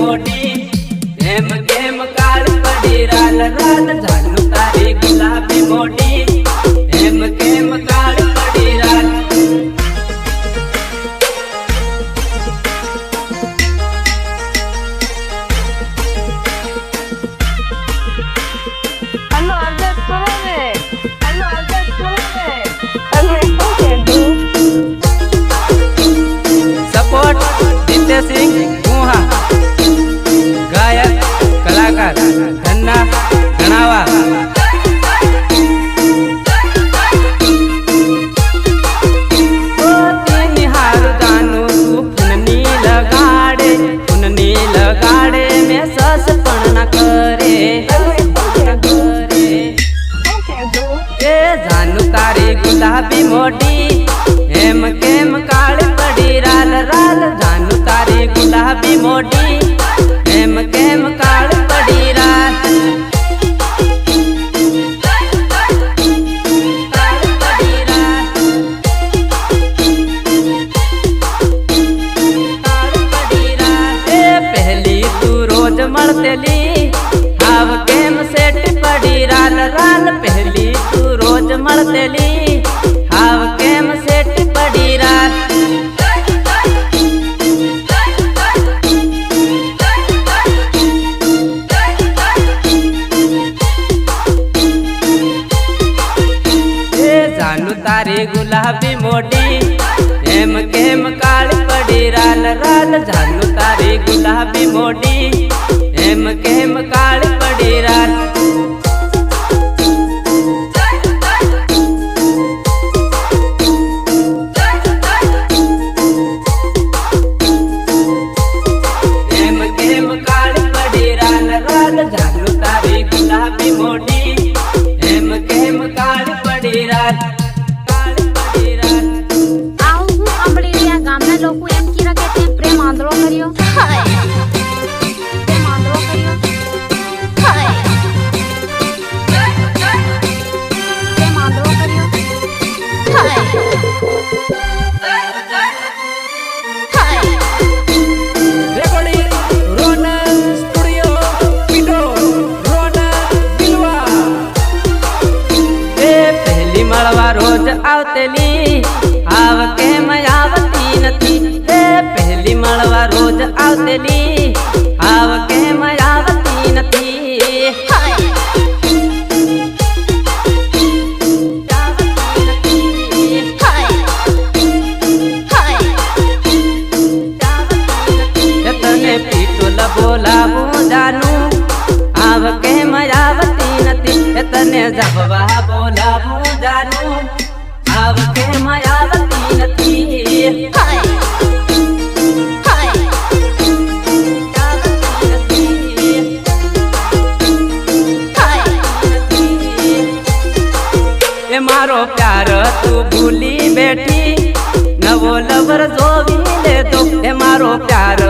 मोटी एम केम काल पड़ी राल राल जानू तारी गुलाबी मोटी एम केम काल पड़ी राल सिंह गुहा गायक कलाकार धन्ना गणावा निहार जानू फुननी लगाड़े में सस पण न करे जानू तारी गुलाबी मोटी एम केम काल पड़ी राल राल जानू तारी गुलाबी मोटी एम केम काल पड़ी राल पहली तू रोज मरतेली हाव केम सेट पड़ी राल राल पहली तू रोज मरतेली हाव केम सेट पड़ी राल जानू तारी गुलाबी मोटी एम केम काल पड़ी राल राल जानू तारी गुलाबी मोटी एम केम काल पड़ी राल एम केम काल पड़ी राल राल जानू तारी गुलाबी मोटी एम केम काल पड़ी राल લોકો એમ કીરા કે તે પ્રેમ આંધળો કર્યો હાય પ્રેમ આંધળો કર્યો હાય પ્રેમ આંધળો કર્યો હાય હાય રેકોર્ડિંગ રોનલ સ્ટુડિયો પીટો રોનલ દિલવા એ પહેલી મળવા રોજ આવતેલી આવ કેમ આવતી નથી એ પહેલી મળવા રોજ આવતેલી આવ કેમ આવતી નથી હાય તને પીટોલ બોલાવું જાનું આવ કેમ આવતી નથી તને જવા બોલાવું જાનું આવ કેમ આવતી નથી હાય હાય એ મારો પ્યાર તું ભૂલી બેઠી નવો લવર જોવી લેતો એ મારો પ્યાર